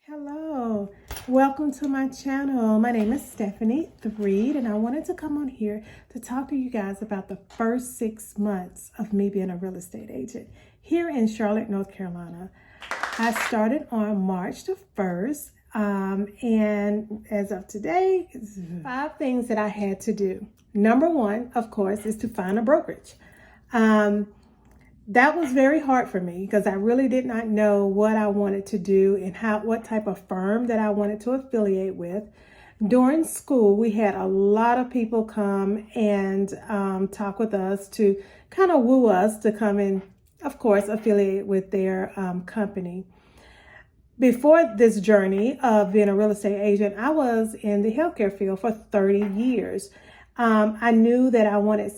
Hello, welcome to my channel. My name is Stephanie Threed, and I wanted to come on here to talk to you guys about the first 6 months of me being a real estate agent here in Charlotte, North Carolina. I started on March the 1st, and as of today, it's 5 things that I had to do. Number 1, of course, is to find a brokerage. That was very hard for me because I really did not know what I wanted to do and what type of firm that I wanted to affiliate with. During school, we had a lot of people come and talk with us to kind of woo us to come and, of course, affiliate with their company. Before this journey of being a real estate agent, I was in the healthcare field for 30 years. I knew that I wanted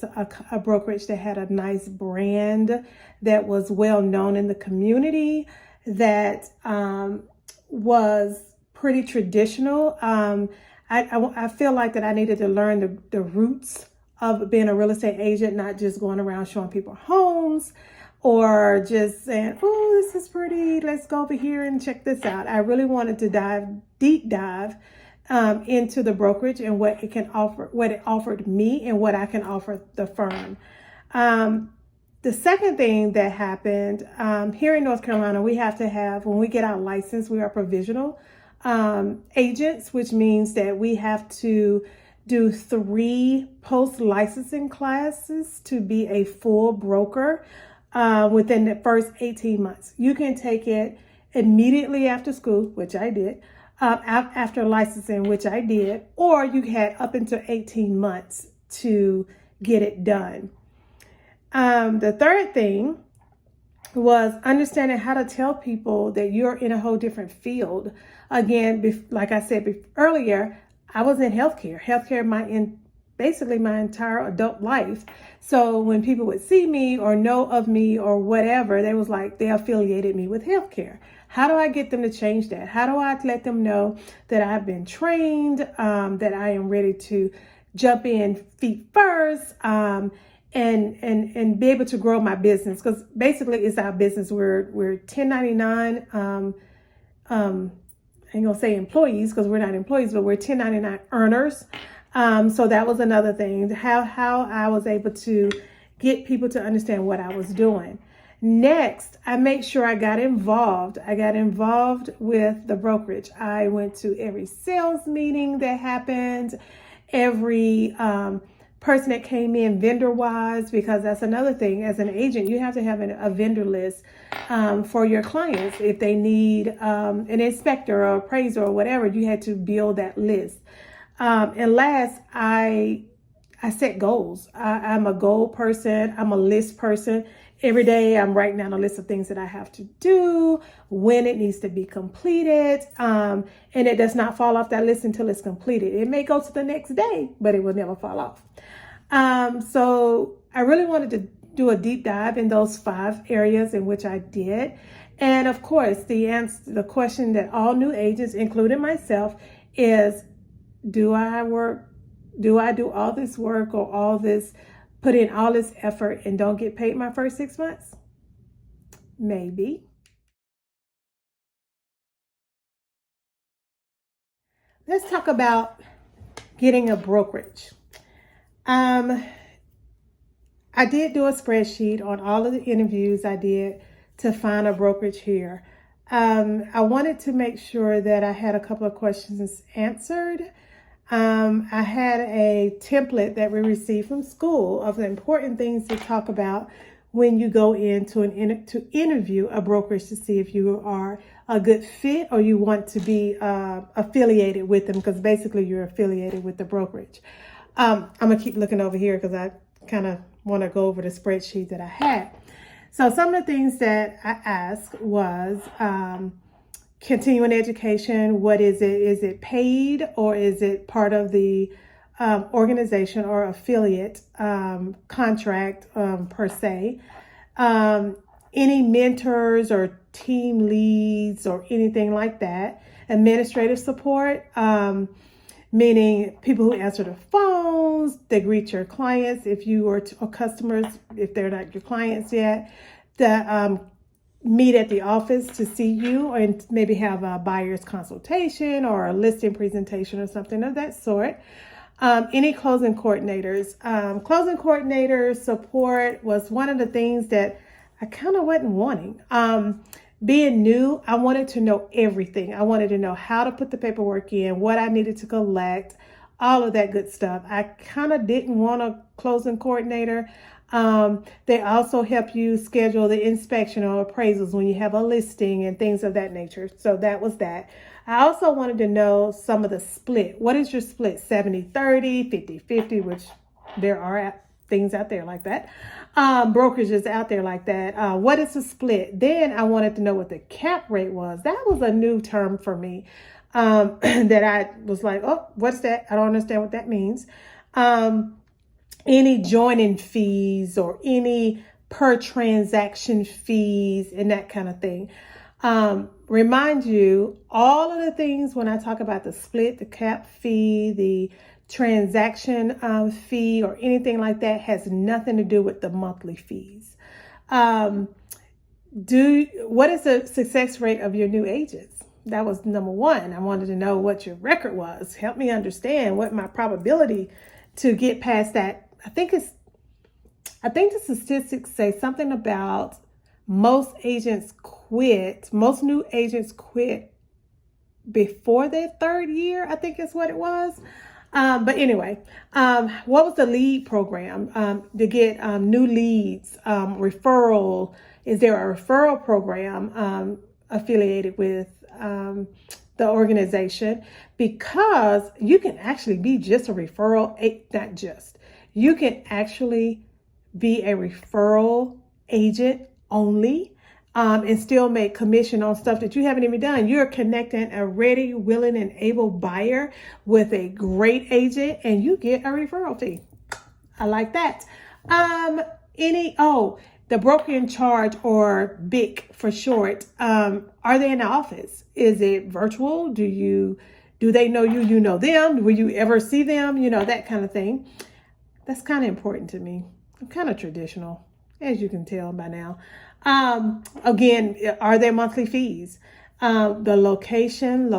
a brokerage that had a nice brand, that was well known in the community, that was pretty traditional. I feel like that I needed to learn the roots of being a real estate agent, not just going around showing people homes or just saying, oh, this is pretty, let's go over here and check this out. I really wanted to deep dive into the brokerage and what it can offer, what it offered me and what I can offer the firm. The second thing that happened here in North Carolina, we have to have, when we get our license, we are provisional agents, which means that we have to do 3 post-licensing classes to be a full broker within the first 18 months. You can take it immediately after school, which I did, after licensing, which I did, or you had up until 18 months to get it done. The third thing was understanding how to tell people that you're in a whole different field. Again, like I said earlier, I was in healthcare basically my entire adult life. So when people would see me or know of me or whatever, they affiliated me with healthcare. How do I get them to change that? How do I let them know that I've been trained, that I am ready to jump in feet first, and be able to grow my business? Because basically it's our business. We're 1099, I ain't gonna say employees because we're not employees, but we're 1099 earners. So that was another thing, how I was able to get people to understand what I was doing. Next, I made sure I got involved. I got involved with the brokerage. I went to every sales meeting that happened, every person that came in vendor-wise, because that's another thing. As an agent, you have to have a vendor list for your clients. If they need an inspector or appraiser or whatever, you had to build that list. And last, I set goals. I'm a goal person. I'm a list person. Every day I'm writing down a list of things that I have to do, when it needs to be completed. And it does not fall off that list until it's completed. It may go to the next day, but it will never fall off. So I really wanted to do a deep dive in those 5 areas, in which I did. And of course, the question that all new agents, including myself, is, do I do all this work or put in all this effort and don't get paid my first 6 months? Maybe. Let's talk about getting a brokerage. I did do a spreadsheet on all of the interviews I did to find a brokerage here. I wanted to make sure that I had a couple of questions answered. I had a template that we received from school of the important things to talk about when you go into to interview a brokerage, to see if you are a good fit or you want to be affiliated with them, because basically you're affiliated with the brokerage. I'm gonna keep looking over here because I kind of want to go over the spreadsheet that I had. So some of the things that I asked was, continuing education, what is it? Is it paid or is it part of the organization or affiliate contract per se? Any mentors or team leads or anything like that? Administrative support, meaning people who answer the phones, they greet your clients if you are or customers if they're not your clients yet. The meet at the office to see you and maybe have a buyer's consultation or a listing presentation or something of that sort. Any closing coordinators. Closing coordinator support was one of the things that I kind of wasn't wanting. Being new, I wanted to know everything. I wanted to know how to put the paperwork in, what I needed to collect, all of that good stuff. I kind of didn't want a closing coordinator. They also help you schedule the inspection or appraisals when you have a listing and things of that nature. So that was that. I also wanted to know some of the split. What is your split? 70-30, 50-50, which there are things out there like that. Brokerages out there like that. What is the split? Then I wanted to know what the cap rate was. That was a new term for me. That I was like, oh, what's that? I don't understand what that means. Any joining fees or any per transaction fees and that kind of thing. Remind you, all of the things when I talk about the split, the cap fee, the transaction fee, or anything like that has nothing to do with the monthly fees. What is the success rate of your new agents? That was number one. I wanted to know what your record was. Help me understand what my probability to get past that. I think the statistics say something about most new agents quit before their third year, I think is what it was. But anyway, what was the lead program to get new leads, referral? Is there a referral program affiliated with the organization? Because you can actually be just a referral, you can actually be a referral agent only and still make commission on stuff that you haven't even done. You're connecting a ready, willing, and able buyer with a great agent and you get a referral fee. I like that. The broker in charge, or BIC for short, are they in the office? Is it virtual? Do they know you? You know them? Will you ever see them? That kind of thing. That's kind of important to me. I'm kind of traditional, as you can tell by now. Again, are there monthly fees? The location.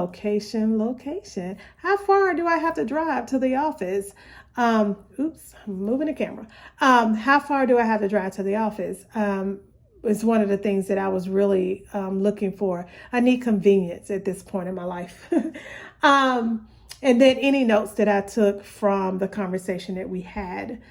How far do I have to drive to the office? Oops, I'm moving the camera. How far do I have to drive to the office? It's one of the things that I was really looking for. I need convenience at this point in my life. And then any notes that I took from the conversation that we had.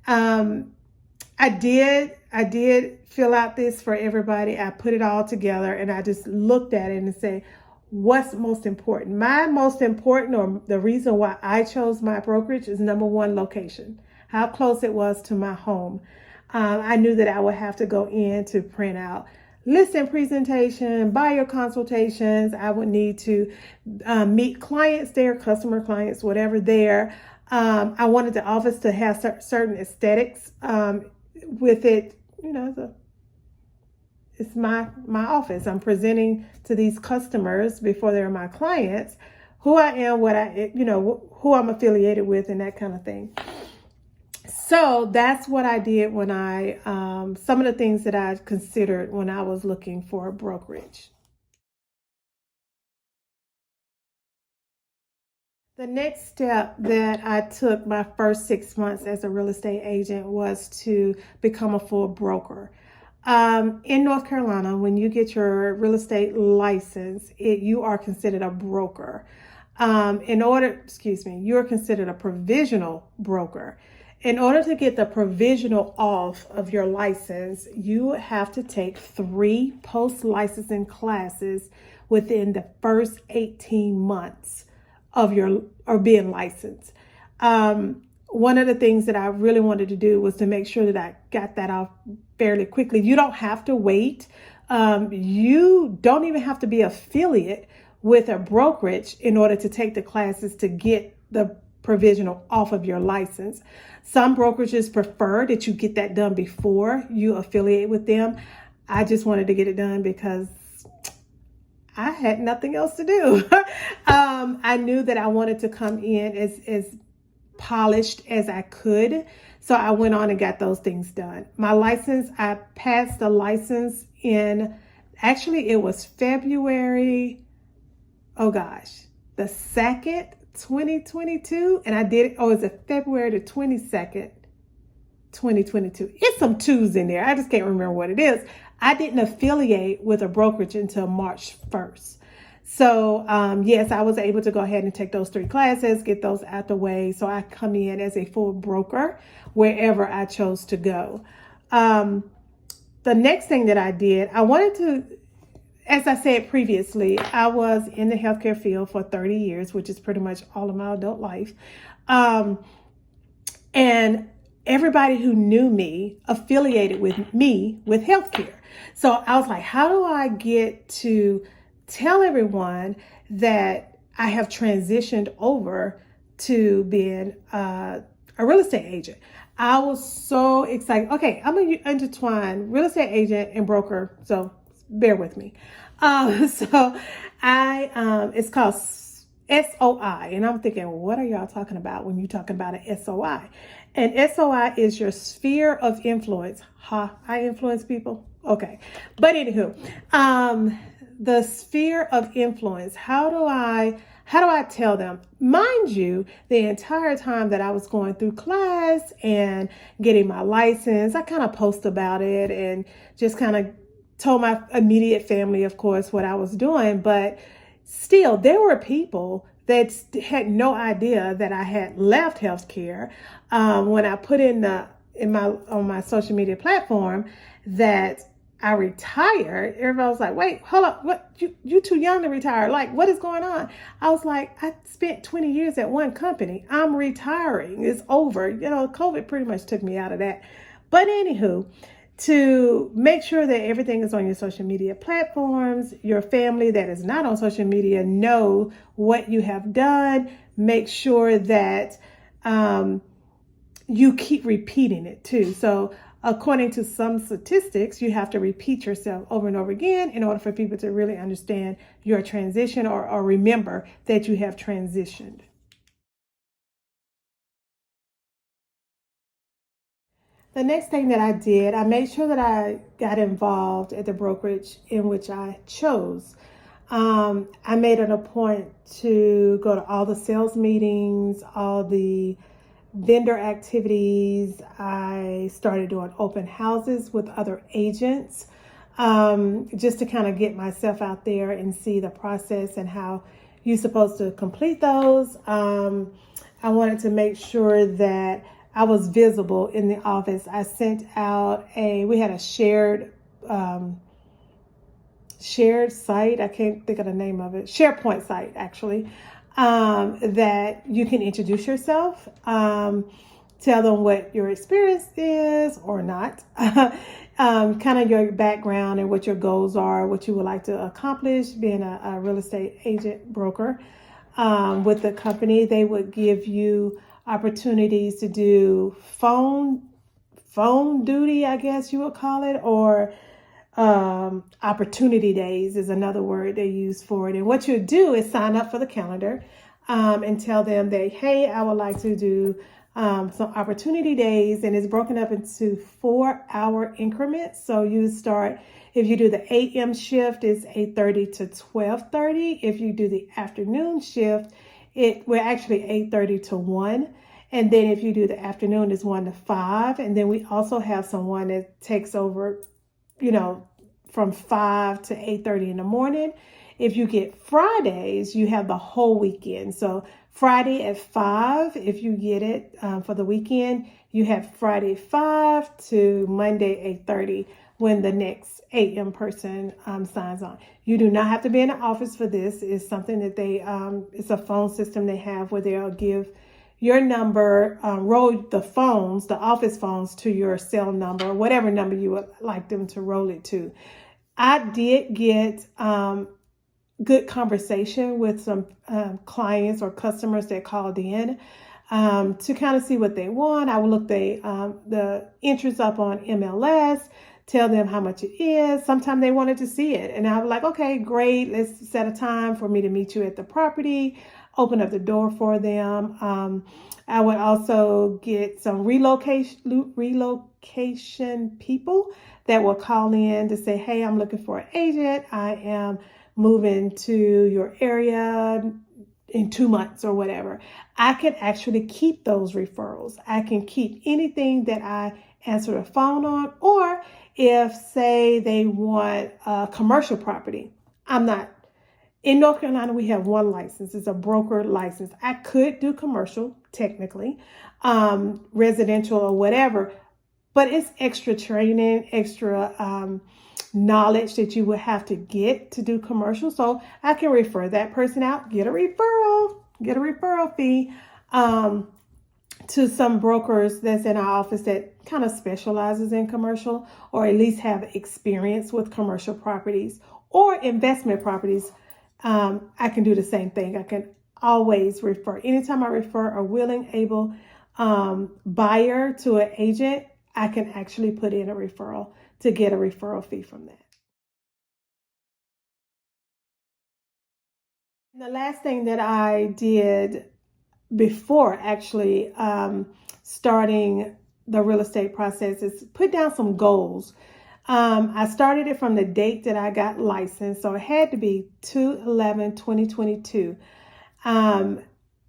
I did fill out this for everybody. I put it all together and I just looked at it and said, what's most important? My most important, or the reason why I chose my brokerage, is number one, location. How close it was to my home. I knew that I would have to go in to print out listing presentation, buyer consultations. I would need to meet clients there, customer clients, whatever there. I wanted the office to have certain aesthetics with it. It's my office. I'm presenting to these customers before they're my clients, who I am, who I'm affiliated with, and that kind of thing. So that's what I did when some of the things that I considered when I was looking for a brokerage. The next step that I took my first 6 months as a real estate agent was to become a full broker. In North Carolina, when you get your real estate license, you are considered a broker. You're considered a provisional broker. In order to get the provisional off of your license, you have to take 3 post-licensing classes within the first 18 months of being licensed. One of the things that I really wanted to do was to make sure that I got that off fairly quickly. You don't have to wait. You don't even have to be affiliate with a brokerage in order to take the classes to get the provisional off of your license. Some brokerages prefer that you get that done before you affiliate with them. I just wanted to get it done because I had nothing else to do. I knew that I wanted to come in as polished as I could. So I went on and got those things done. My license, I passed the license in Actually, it was February, oh gosh, the 2nd, 2022. And I did it, oh, is it February the 22nd, 2022? It's some twos in there. I just can't remember what it is. I didn't affiliate with a brokerage until March 1st. So yes, I was able to go ahead and take those 3 classes, get those out the way. So I come in as a full broker wherever I chose to go. The next thing that I did, I wanted to, as I said previously, I was in the healthcare field for 30 years, which is pretty much all of my adult life. And everybody who knew me affiliated with me with healthcare. So I was like, how do I get to tell everyone that I have transitioned over to being a real estate agent? I was so excited. Okay, I'm going to intertwine real estate agent and broker, so bear with me. It's called SOI, and I'm thinking, what are y'all talking about when you're talking about an SOI? And SOI is your sphere of influence. I influence people? Okay. But anywho, the sphere of influence, how do I tell them? Mind you, the entire time that I was going through class and getting my license, I kind of post about it and just kind of told my immediate family, of course, what I was doing. But still, there were people that had no idea that I had left healthcare. When I put on my social media platform that I retired, everybody was like, wait, hold up, what, you too young to retire. Like, what is going on? I was like, I spent 20 years at one company. I'm retiring. It's over. COVID pretty much took me out of that. But anywho, to make sure that everything is on your social media platforms, your family that is not on social media know what you have done. Make sure that you keep repeating it too. So according to some statistics, you have to repeat yourself over and over again in order for people to really understand your transition or remember that you have transitioned. The next thing that I did, I made sure that I got involved at the brokerage in which I chose. I made it a point to go to all the sales meetings, all the vendor activities. I started doing open houses with other agents, just to kind of get myself out there and see the process and how you're supposed to complete those. I wanted to make sure that I was visible in the office. I sent out we had a shared site. I can't think of the name of it. SharePoint site, actually, that you can introduce yourself, tell them what your experience is or not, kind of your background and what your goals are, what you would like to accomplish being a real estate agent broker with the company. They would give you opportunities to do phone duty, I guess you would call it, or opportunity days is another word they use for it. And what you do is sign up for the calendar and tell them that, hey, I would like to do some opportunity days, and it's broken up into 4-hour increments. So you start, if you do the AM shift, it's 8:30 to 12:30. If you do the afternoon shift, we're actually 8:30 to 1. And then if you do the afternoon, it's 1 to 5. And then we also have someone that takes over, from 5 to 8:30 in the morning. If you get Fridays, you have the whole weekend. So Friday at 5, if you get it for the weekend, you have Friday 5 to Monday 8:30 when the next AM person signs on. You do not have to be in the office for this. It's something that it's a phone system they have where they'll give your number, roll the office phones to your cell number, or whatever number you would like them to roll it to. I did get good conversation with some clients or customers that called in to kind of see what they want. I would look the interest up on MLS, tell them how much it is. Sometimes they wanted to see it, and I was like, okay, great, let's set a time for me to meet you at the property. open up the door for them. I would also get some relocation people that will call in to say, hey, I'm looking for an agent. I am moving to your area in 2 months or whatever. I can actually keep those referrals. I can keep anything that I answer the phone on, or if, say, they want a commercial property. I'm not in North Carolina, we have one license. It's a broker license. I could do commercial, technically, residential or whatever, but it's extra training, extra knowledge that you would have to get to do commercial. So I can refer that person out, get a referral fee to some brokers that's in our office that kind of specializes in commercial, or at least have experience with commercial properties or investment properties. I can do the same thing. I can always refer. Anytime I refer a willing, able buyer to an agent, I can actually put in a referral to get a referral fee from that. And the last thing that I did before actually starting the real estate process is put down some goals. I started it from the date that I got licensed, so it had to be 2/11/2022.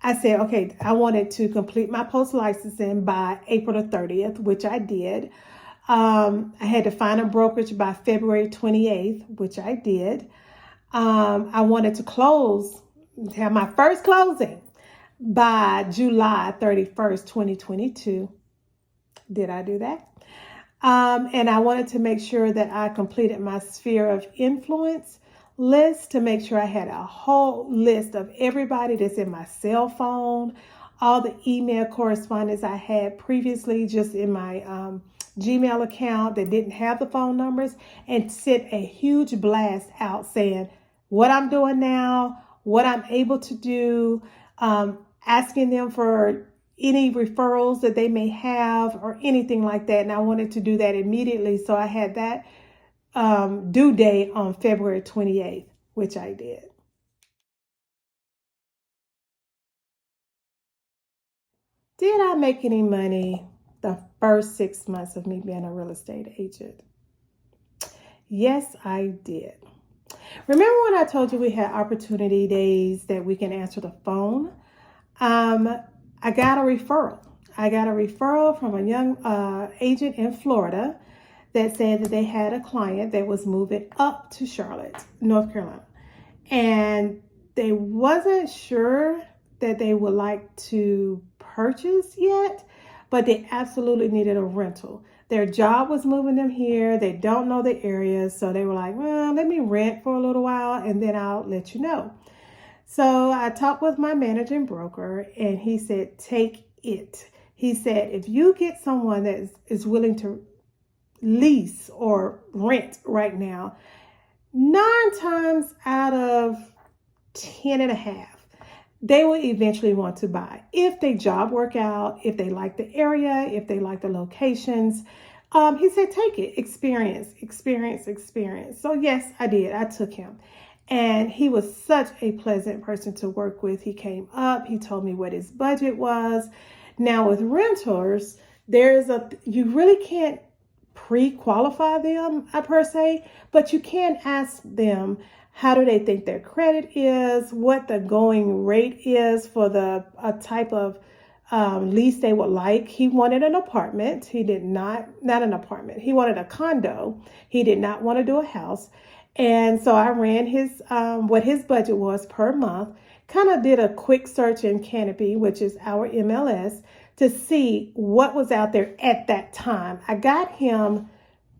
I said, okay, I wanted to complete my post licensing by April the 30th, which I did. I had to find a brokerage by February 28th, which I did. I wanted to have my first closing by July 31st, 2022. Did I do that? And I wanted to make sure that I completed my sphere of influence list, to make sure I had a whole list of everybody that's in my cell phone, all the email correspondence I had previously just in my Gmail account that didn't have the phone numbers, and sent a huge blast out saying what I'm doing now, what I'm able to do, asking them for any referrals that they may have or anything like that. And I wanted to do that immediately. So I had that due date on February 28th, which I did. Did I make any money the first 6 months of me being a real estate agent? Yes, I did. Remember when I told you we had opportunity days that we can answer the phone? I got a referral. I got a referral from a young agent in Florida that said that they had a client that was moving up to Charlotte, North Carolina. And they wasn't sure that they would like to purchase yet, but they absolutely needed a rental. Their job was moving them here. They don't know the area. So they were like, well, let me rent for a little while and then I'll let you know. So I talked with my managing broker and he said, take it. He said, if you get someone that is willing to lease or rent right now, 9 times out of 10 and a half, they will eventually want to buy. If they job work out, if they like the area, if they like the locations. He said, take it, experience. So yes, I did. I took him. And he was such a pleasant person to work with. He came up, he told me what his budget was. Now with renters, you really can't pre-qualify them per se, but you can ask them, how do they think their credit is, what the going rate is for a type of lease they would like. He wanted an apartment. He did not an apartment. He wanted a condo. He did not want to do a house. And so I ran his what his budget was per month, kind of did a quick search in Canopy, which is our MLS, to see what was out there at that time. I got him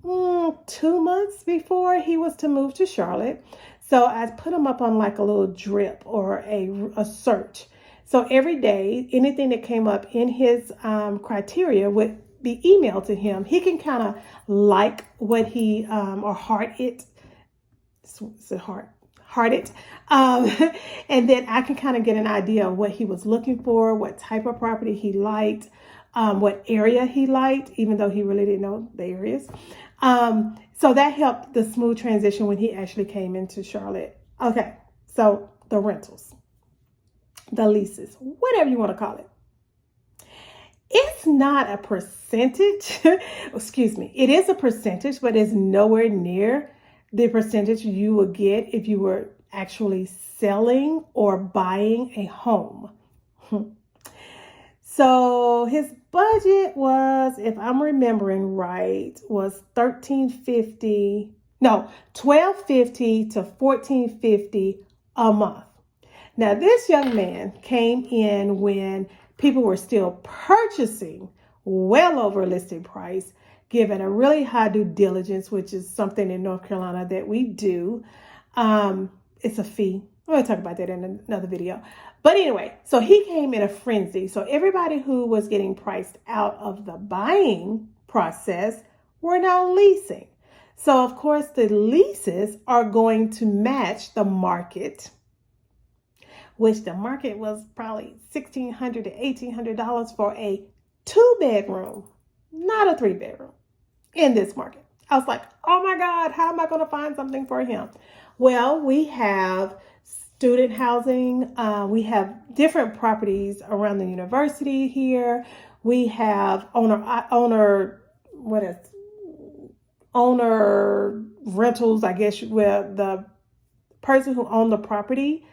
2 months before he was to move to Charlotte. So I put him up on like a little drip or a search. So every day, anything that came up in his criteria would be emailed to him. He can kind of like what he, or heart it. Heart it. And then I can kind of get an idea of what he was looking for, what type of property he liked, what area he liked, even though he really didn't know the areas. So that helped the smooth transition when he actually came into Charlotte. Okay, so the rentals. the leases, whatever you want to call it. It's not a percentage, excuse me, it is a percentage, but it's nowhere near the percentage you would get if you were actually selling or buying a home. So his budget was, if I'm remembering right, was $1,350, no, $1,250 to $1,450 a month. Now, this young man came in when people were still purchasing well over listing price, given a really high due diligence, which is something in North Carolina that we do. It's a fee. I'm going to talk about that in another video. But anyway, so he came in a frenzy. So everybody who was getting priced out of the buying process were now leasing. So of course, the leases are going to match the market, which the market was probably $1,600 to $1,800 for a 2-bedroom, not a 3-bedroom in this market. I was like, oh my God, how am I going to find something for him? Well, we have student housing. We have different properties around the university here. We have owner rentals, I guess, where the person who owned the property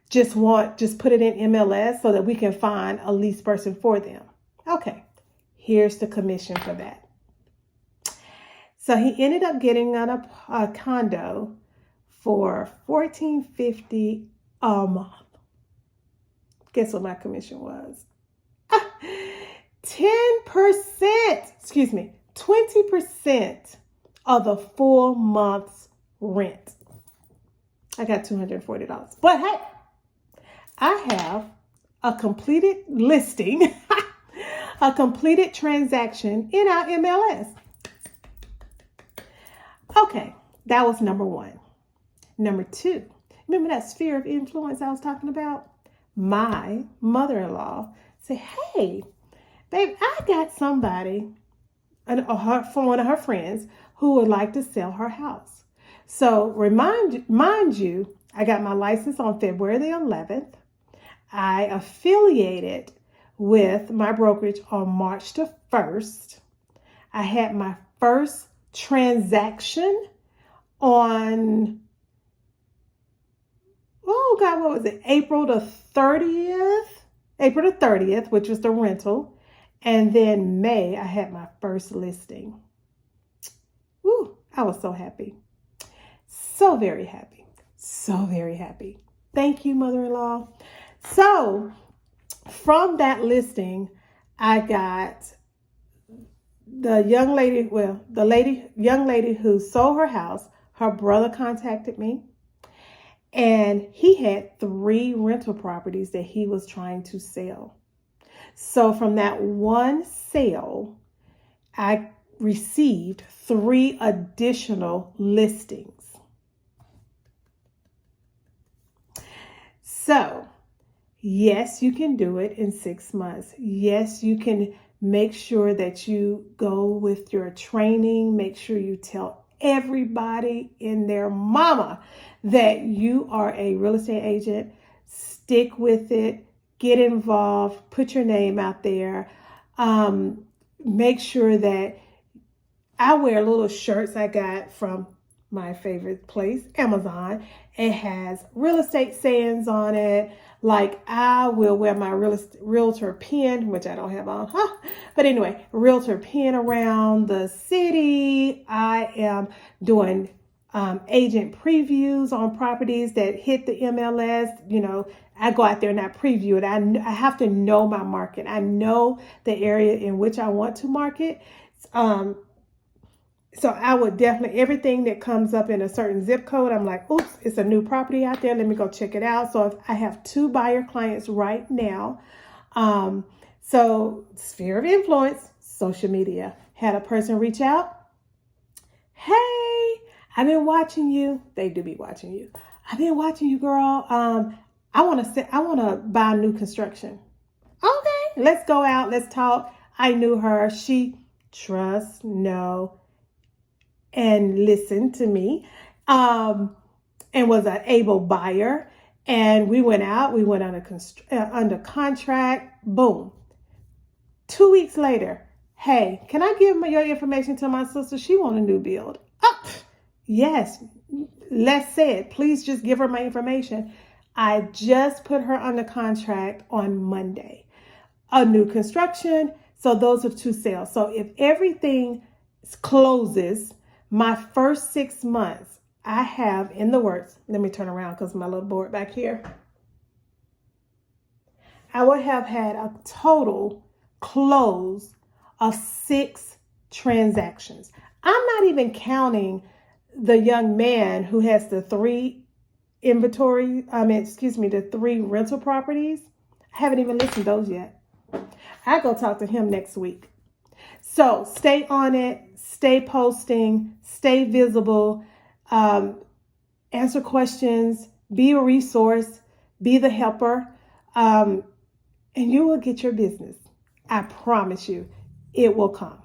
just put it in MLS so that we can find a lease person for them. Okay, here's the commission for that. So he ended up getting a condo for $1,450 a month. Guess what my commission was? 20% of the full month's rent. I got $240. But hey, I have a completed listing, a completed transaction in our MLS. Okay, that was number one. Number two, remember that sphere of influence I was talking about? My mother-in-law said, hey, babe, I got somebody, from one of her friends, who would like to sell her house. So mind you, I got my license on February the 11th. I affiliated with my brokerage on March the 1st. I had my first transaction on, oh God, what was it? April the 30th, which was the rental. And then May, I had my first listing. Woo, I was so happy. So very happy. So very happy. Thank you, mother-in-law. So from that listing, I got the young lady who sold her house. Her brother contacted me, and he had 3 rental properties that he was trying to sell. So from that one sale, I received 3 additional listings. So, yes, you can do it in 6 months. Yes, you can make sure that you go with your training. Make sure you tell everybody and their mama that you are a real estate agent. Stick with it. Get involved. Put your name out there. Make sure that I wear little shirts I got from my favorite place, Amazon. It has real estate sayings on it. Like I will wear my realtor pin, which I don't have on, but anyway, realtor pin around the city. I am doing agent previews on properties that hit the MLS. You know, I go out there and I preview it. I have to know my market. I know the area in which I want to market. So I would definitely, everything that comes up in a certain zip code, I'm like, oops, it's a new property out there. Let me go check it out. So if I have 2 buyer clients right now. So sphere of influence, social media. Had a person reach out. Hey, I've been watching you. They do be watching you. I've been watching you, girl. I want to buy new construction. Okay, let's go out. Let's talk. I knew her. She trusts, no, and listened to me, and was an able buyer. And we went out, we went under contract, boom. 2 weeks later, hey, can I give your information to my sister? She want a new build. Oh, yes, let's say it. Please just give her my information. I just put her under contract on Monday. A new construction. So those are 2 sales. So if everything closes, my first 6 months, I have in the works. Let me turn around because my little board back here. I would have had a total close of 6 transactions. I'm not even counting the young man who has the 3 the 3 rental properties. I haven't even listed those yet. I go talk to him next week. So stay on it, stay posting, stay visible, answer questions, be a resource, be the helper, and you will get your business. I promise you, it will come.